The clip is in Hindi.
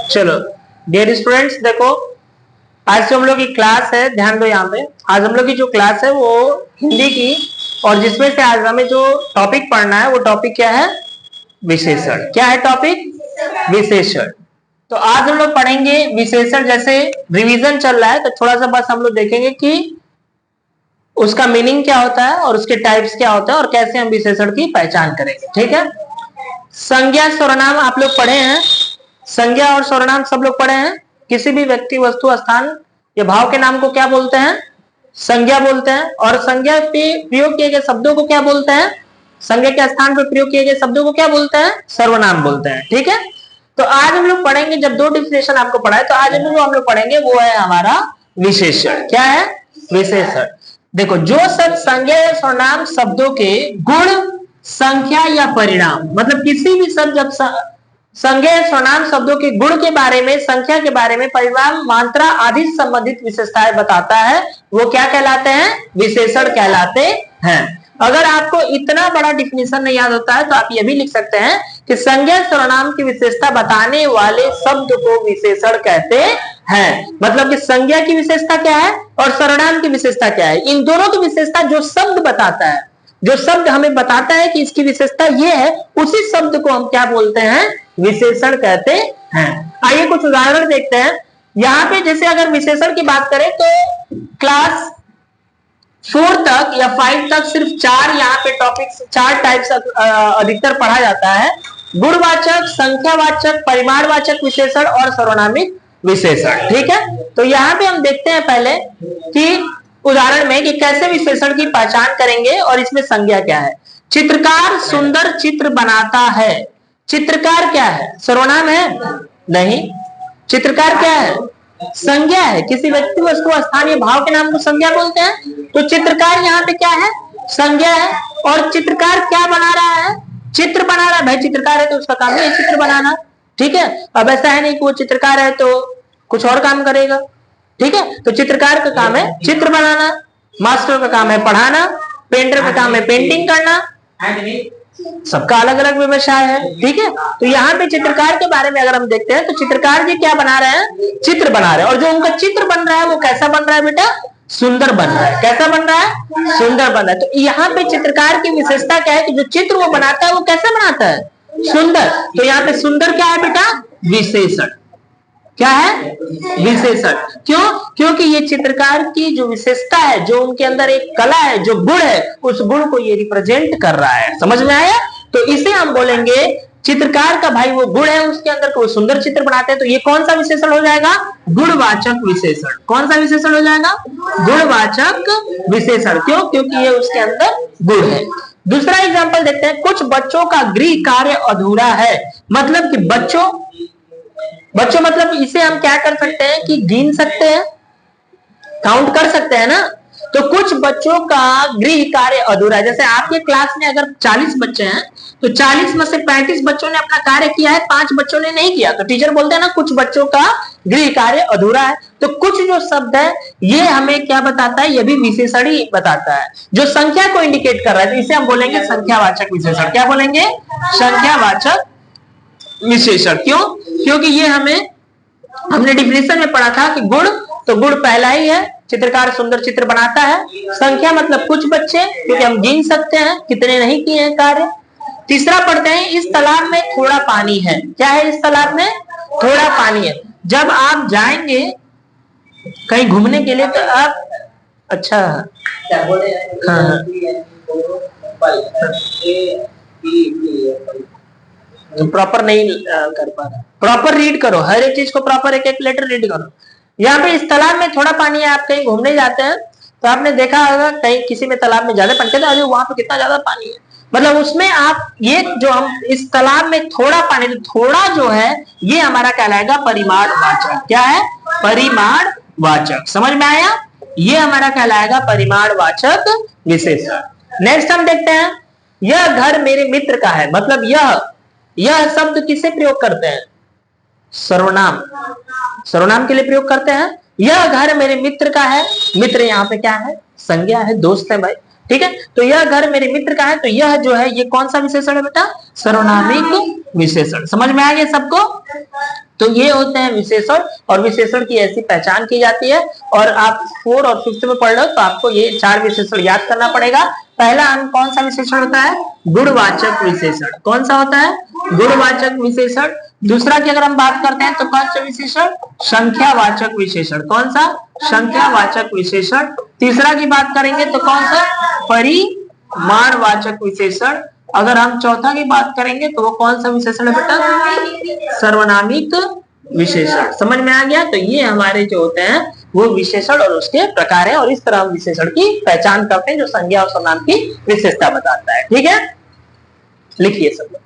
चलो डियर स्टूडेंट्स, देखो आज जो हम लोग की क्लास है, ध्यान दो यहाँ पे। आज हम लोग की जो क्लास है वो हिंदी की, और जिसमें से आज हमें जो टॉपिक पढ़ना है वो टॉपिक क्या है? विशेषण। क्या है टॉपिक? विशेषण। तो आज हम लोग पढ़ेंगे विशेषण। जैसे रिवीजन चल रहा है तो थोड़ा सा बस हम लोग देखेंगे कि उसका मीनिंग क्या होता है और उसके टाइप्स क्या होता है और कैसे हम विशेषण की पहचान करेंगे। ठीक है। संज्ञा सर्वनाम आप लोग पढ़े हैं, संज्ञा और सर्वनाम सब लोग पढ़े हैं। किसी भी व्यक्ति, वस्तु, स्थान या भाव के नाम को क्या बोलते हैं? संज्ञा बोलते हैं। और संज्ञा पे प्रयोग किए गए शब्दों को क्या बोलते हैं? संज्ञा के स्थान पर प्रयोग किए गए शब्दों को क्या बोलते हैं? सर्वनाम बोलते हैं। ठीक है। तो आज हम लोग पढ़ेंगे, जब दो डिफिनेशन आपको पढ़ा है, तो आज हम लोग पढ़ेंगे वो है हमारा विशेषण। क्या है? विशेषण। देखो, जो शब्द संज्ञा या सर्वनाम शब्दों के गुण, संख्या या परिणाम, मतलब किसी भी शब्द जब संज्ञा या सर्वनाम शब्दों के गुण के बारे में, संख्या के बारे में, परिणाम, मात्रा आदि संबंधित विशेषताएं बताता है, वो क्या कहलाते हैं? विशेषण कहलाते हैं। अगर आपको इतना बड़ा डिफिनेशन नहीं याद होता है तो आप ये भी लिख सकते हैं कि संज्ञा सर्वनाम की विशेषता बताने वाले शब्द को विशेषण कहते हैं। मतलब कि संज्ञा की विशेषता क्या है और सर्वनाम की विशेषता क्या है, इन दोनों की विशेषता जो शब्द बताता है, जो शब्द हमें बताता है कि इसकी विशेषता ये है, उसी शब्द को हम क्या बोलते हैं? विशेषण कहते हैं। आइए कुछ उदाहरण देखते हैं। यहाँ पे जैसे अगर विशेषण की बात करें तो क्लास 4 तक या 5 तक सिर्फ 4 यहाँ पे टॉपिक्स, 4 टाइप्स अधिकतर पढ़ा जाता है: गुणवाचक, संख्यावाचक, परिमाणवाचक विशेषण और सर्वनामिक विशेषण। ठीक है। तो यहाँ पे हम देखते हैं पहले कि उदाहरण में कि कैसे विशेषण की पहचान करेंगे और इसमें संज्ञा क्या है। चित्रकार सुंदर चित्र बनाता है। चित्रकार क्या है? सर्वनाम है? नहीं। चित्रकार क्या है? संज्ञा है। किसी व्यक्ति, वस्तु, स्थान या भाव के नाम को संज्ञा बोलते हैं। तो चित्रकार यहाँ पे क्या है? संज्ञा है। और चित्रकार क्या बना रहा है? चित्र बना रहा है। भाई चित्रकार है तो उसका काम है चित्र बनाना। ठीक है। अब ऐसा है नहीं कि वो चित्रकार है तो कुछ और काम करेगा। ठीक है। तो चित्रकार का काम है चित्र बनाना, मास्टर का काम है पढ़ाना, पेंटर का काम है पेंटिंग करना। सबका अलग अलग व्यवसाय है। ठीक है। तो यहाँ पे चित्रकार के बारे में अगर हम देखते हैं तो चित्रकार जी क्या बना रहे हैं? चित्र बना रहे हैं। और जो उनका चित्र बन रहा है वो कैसा बन रहा है बेटा? सुंदर बन रहा है। कैसा बन रहा है? सुंदर बन रहा है। तो यहाँ पे चित्रकार की विशेषता क्या है कि जो चित्र वो बनाता है वो कैसा बनाता है? सुंदर। तो यहाँ पे सुंदर क्या है बेटा? विशेषण। क्या है? विशेषण। क्यों? क्योंकि ये चित्रकार की जो विशेषता है, जो उनके अंदर एक कला है, जो गुण है, उस गुण को ये रिप्रेजेंट कर रहा है। समझ में आया? तो इसे हम बोलेंगे चित्रकार का भाई वो गुण है उसके अंदर, कोई सुंदर चित्र बनाते हैं। तो ये कौन सा विशेषण हो जाएगा? गुणवाचक विशेषण। कौन सा विशेषण हो जाएगा? गुणवाचक विशेषण। क्यों? क्योंकि ये उसके अंदर गुण है। दूसरा एग्जाम्पल देखते हैं। कुछ बच्चों का गृह कार्य अधूरा है। मतलब कि बच्चों मतलब इसे हम क्या कर सकते हैं कि गिन सकते हैं, काउंट कर सकते हैं ना। तो कुछ बच्चों का गृह कार्य अधूरा है। जैसे आपके क्लास में अगर 40 बच्चे हैं तो 40 में से 35 बच्चों ने अपना कार्य किया है, 5 बच्चों ने नहीं किया। तो टीचर बोलते हैं ना कुछ बच्चों का गृह कार्य अधूरा है। तो कुछ जो शब्द है ये हमें क्या बताता है? ये भी विशेषण ही बताता है, जो संख्या को इंडिकेट कर रहा है। तो इसे हम बोलेंगे संख्यावाचक विशेषण। क्या बोलेंगे? संख्यावाचक विशेषण। क्यों? क्योंकि ये हमने डिफिनेशन में पढ़ा था कि गुण, तो गुण पहला ही है, चित्रकार सुंदर चित्र बनाता है। संख्या मतलब कुछ बच्चे, क्योंकि हम गिन सकते हैं कितने नहीं किए हैं कार्य। तीसरा पढ़ते हैं, इस तालाब में थोड़ा पानी है। क्या है? इस तालाब में थोड़ा पानी है। जब आप जाएंगे कहीं घूमने के लिए तो आप, अच्छा हाँ, तो प्रॉपर नहीं कर पा रहा। प्रॉपर रीड करो, हर एक चीज को प्रॉपर एक एक लेटर रीड करो। यहाँ पे इस तालाब में थोड़ा पानी है। आप कहीं घूमने जाते हैं तो आपने देखा होगा कहीं किसी में तालाब में ज्यादा पानी, कहते हैं वहां पे कितना ज्यादा पानी है। मतलब उसमें आप ये जो हम इस तालाब में थोड़ा पानी, तो थोड़ा जो है ये हमारा कहलाएगा परिमाणवाचक। क्या है? परिमाणवाचक। समझ में आया? ये हमारा कहलाएगा परिमाणवाचक विशेषण। नेक्स्ट हम देखते हैं, यह घर मेरे मित्र का है। मतलब यह शब्द किसे प्रयोग करते हैं? सर्वनाम। सर्वनाम के लिए प्रयोग करते हैं। यह घर मेरे मित्र का है। मित्र यहाँ पे क्या है? संज्ञा है, दोस्त है भाई। ठीक है। तो यह घर मेरे मित्र का है, तो यह जो है ये कौन सा विशेषण है बेटा? सर्वनामिक विशेषण। समझ में आ गया सबको? तो ये होते हैं विशेषण, और विशेषण की ऐसी पहचान की जाती है। और आप 4 और 5th में पढ़ लो तो आपको ये 4 विशेषण याद करना पड़ेगा। पहला अंक कौन सा विशेषण होता है? गुणवाचक विशेषण। कौन सा होता है? गुणवाचक विशेषण। दूसरा की अगर हम बात करते हैं तो कौन सा विशेषण? संख्यावाचक विशेषण। कौन सा? संख्यावाचक विशेषण। तीसरा की बात करेंगे तो कौन सा? परिमाणवाचक विशेषण। अगर हम चौथा की बात करेंगे तो वो कौन सा विशेषण है बेटा? सर्वनामिक विशेषण। समझ में आ गया? तो ये हमारे जो होते हैं वो विशेषण और उसके प्रकार है, और इस तरह हम विशेषण की पहचान करते हैं जो संज्ञा और सर्वनाम की विशेषता बताता है। ठीक है, लिखिए सब।